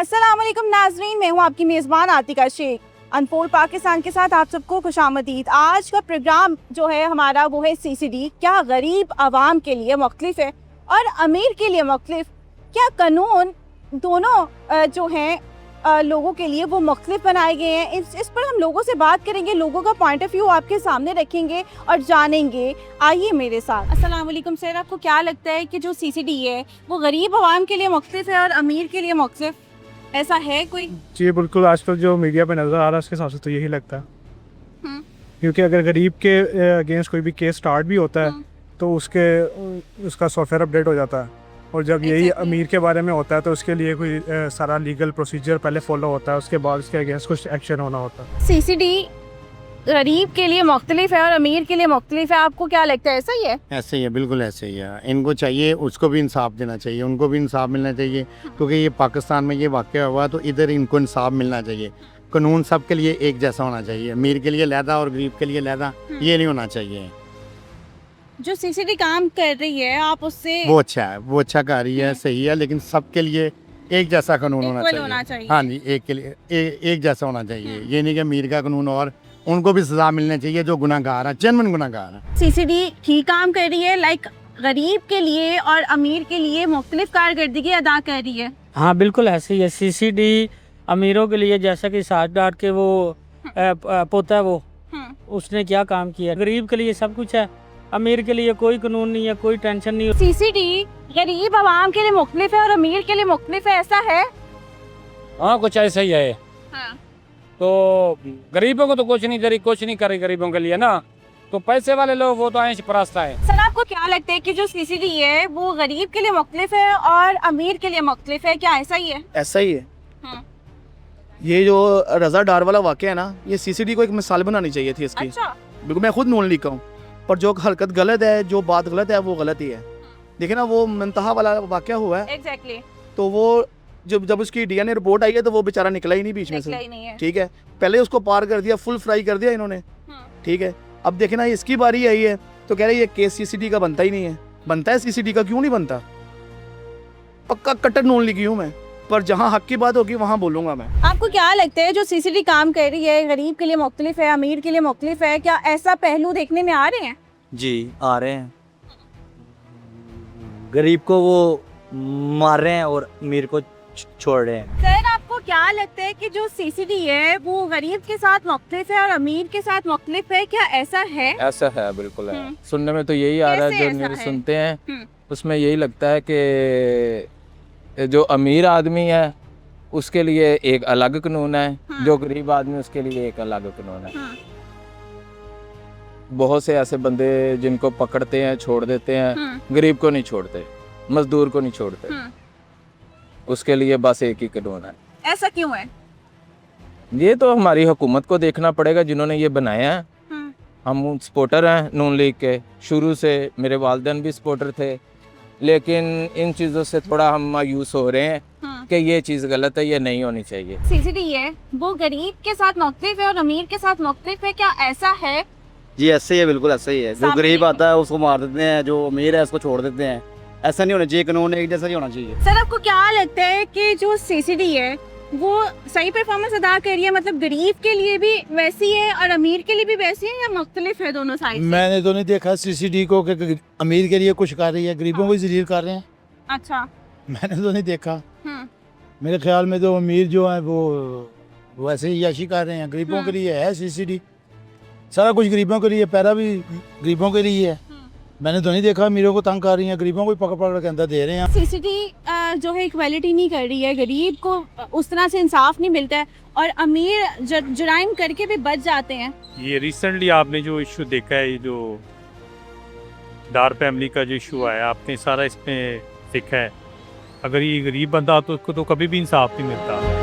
अस्सलाम वालेकुम नाजरीन, मैं हूँ आपकी मेज़बान आतिका शेख। अनफोल्ड पाकिस्तान के साथ आप सबको खुशामदीद। आज का प्रोग्राम जो है हमारा वो है CCD। क्या गरीब आवाम के लिए मुख्तलिफ है और अमीर के लिए मुख्तलिफ? क्या कानून दोनों जो हैं लोगों के लिए वो मुख्तलिफ बनाए गए हैं? इस पर हम लोगों से बात करेंगे, लोगों का पॉइंट ऑफ व्यू आपके सामने रखेंगे और जानेंगे। आइए मेरे साथ। अस्सलाम वालेकुम सर, आपको क्या लगता है कि जो CCD है वो गरीब आवाम के लिए मुख्तलिफ है और अमीर के लिए मुख्तलिफ? ऐसा है कोई? जी बिल्कुल, आजकल जो मीडिया पे नज़र आ रहा है उसके हिसाब से तो यही लगता है। क्योंकि अगर गरीब के अगेंस्ट कोई भी केस स्टार्ट भी होता है तो उसका सॉफ्टवेयर अपडेट हो जाता है, और जब यही अमीर के बारे में होता है तो उसके लिए कोई सारा लीगल प्रोसीजर पहले फॉलो होता है, उसके बाद उसके अगेंस्ट कुछ एक्शन होना होता है। CCD गरीब के लिए मुख्तलिफ है और अमीर के लिए मुख्तलिफ है, आपको क्या लगता है ऐसा ही है? ऐसे ही है, बिल्कुल ऐसे ही है। इनको चाहिए, उसको भी इंसाफ देना चाहिए, उनको भी इंसाफ मिलना चाहिए, क्योंकि ये पाकिस्तान में ये वाक़या हुआ तो इधर इनको इंसाफ मिलना चाहिए। कानून सब के लिए एक जैसा होना चाहिए, अमीर के लिए अलहदा और गरीब के लिए अलहदा, ये नहीं होना चाहिए। जो CCD काम कर रही है आप उससे वो अच्छा है, वो अच्छा कर रही है, सही है, लेकिन सबके लिए एक जैसा कानून होना चाहिए। हाँ जी, एक के लिए एक जैसा होना चाहिए। ये नहीं कि अमीर का कानून और उनको भी सजा मिलनी चाहिए जो गुनाहगार है, जेन्युइन गुनाहगार है। CCD ठीक काम कर रही है, लाइक गरीब के लिए और अमीर के लिए मुख्तलिफ कारकर्दगी अदा कर रही है। हाँ बिल्कुल ऐसे ही है। CCD अमीरों के लिए जैसा कि साथ डाट के वो पोता है, वो उसने क्या काम किया। गरीब के लिए सब कुछ है, अमीर के लिए कोई कानून नहीं है, कोई टेंशन नहीं है। CCD गरीब आवाम के लिए मुख्तलिफ है और अमीर के लिए मुख्तलिफ है, ऐसा है? हाँ कुछ ऐसा ही है। हाँ। तो गरीबों को तो कुछ नहीं करे गरीबों के लिए ना, तो पैसे वाले लोग वो तो ऐश परस्त है। सर आपको क्या लगता है कि जो CCD है वो गरीब के लिए मुख्तलिफ है और अमीर के लिए मुख्तलिफ है, क्या ऐसा ही है? ऐसा ही है। हाँ। ये जो रजा डार वाला वाक़या है ना, ये CCD को एक मिसाल बनानी चाहिए थी इसकी। अच्छा। बिल्कुल, मैं खुद नून लिखा हूँ, पर जो हरकत गलत है, जो बात गलत है, वो गलत ही है। देखिए ना, वो मुंतहा वाला वाक़या हुआ है। एग्जैक्टली। तो वो जब उसकी DNA रिपोर्ट आई है तो वो बेचारा निकला ही नहीं बीच में से। ठीक है, पहले उसको पार कर दिया, फुल फ्राई कर दिया इन्होंने। ठीक है, अब देखे ना इसकी बारी आई है तो कह रहे ये केस CCD का बनता ही नहीं है। बनता है CCD का, क्यों नहीं बनता? पक्का कट्टर नून लिखी हूँ मैं, पर जहाँ हक की बात होगी वहाँ बोलूँगा मैं। आपको क्या लगता है जो CCD काम कर रही है गरीब के लिए मुख्तलिफ है, अमीर के लिए मुख्तलिफ है, क्या ऐसा पहलू देखने में आ रहे हैं? जी आ रहे हैं। गरीब को वो मार रहे हैं और अमीर को छोड़ रहे हैं। सर आपको क्या लगता है कि जो CCD है वो गरीब के साथ मुख्तलिफ है और अमीर के साथ मुख्तलिफ है, क्या ऐसा है? ऐसा है, बिल्कुल है। सुनने में तो यही आ रहा है, जो न्यूज़ सुनते हैं उसमें यही लगता है कि जो अमीर आदमी है उसके लिए एक अलग कानून है, जो गरीब आदमी उसके लिए एक अलग कानून है। बहुत से ऐसे बंदे जिनको पकड़ते हैं, छोड़ देते हैं, गरीब को नहीं छोड़ते, मजदूर को नहीं छोड़ते, उसके लिए बस एक ही कानून है। ऐसा क्यों है? ये तो हमारी हुकूमत को देखना पड़ेगा जिन्होंने ये बनाया है। हम सपोर्टर हैं नून लीग के, शुरू से मेरे वालिदैन भी सपोर्टर थे, लेकिन इन चीज़ों से थोड़ा हम मायूस हो रहे हैं कि ये चीज़ गलत है, ये नहीं होनी चाहिए। CCD है वो गरीब के साथ मुख्तलिफ है और अमीर के साथ मुख्तलिफ है, क्या ऐसा है? जी ऐसे ही है, बिल्कुल ऐसा ही है। जो गरीब आता है उसको मार देते हैं, जो अमीर है उसको छोड़ देते हैं। ऐसा नहीं होना चाहिए, कानून एक जैसा नहीं होना चाहिए। सर आपको क्या लगता है कि जो CCD है वो सही परफॉर्मेंस अदा कर रही है, मतलब गरीब के लिए भी वैसी है और अमीर के लिए भी वैसी है, या मुख्तलिफ है दोनों साइड से? मैंने तो नहीं देखा CCD को कि अमीर के लिए कुछ कर रही है, गरीबों को जलील कर रहे हैं। अच्छा। मैंने तो नहीं देखा। मेरे ख्याल में तो अमीर जो है वो ऐसे ही याशी कर रहे हैं। गरीबों के लिए है CCD, सारा कुछ गरीबों के लिए, पैरा भी गरीबों के लिए है। मैंने तो नहीं देखा अमीरों को तंग कर रही हैं, गरीबों को पकड़ पकड़ के अंदर दे रहे हैं। CCD जो है इक्वालिटी नहीं कर रही है, गरीब को उस तरह से इंसाफ नहीं मिलता है और अमीर जुराइम करके भी बच जाते हैं। ये रिसेंटली आपने जो इशू देखा है, ये जो डार फैमिली का जो इशू आया, आपने सारा इसमें देखा है। अगर ये गरीब बंदा तो उसको तो कभी भी इंसाफ नहीं मिलता।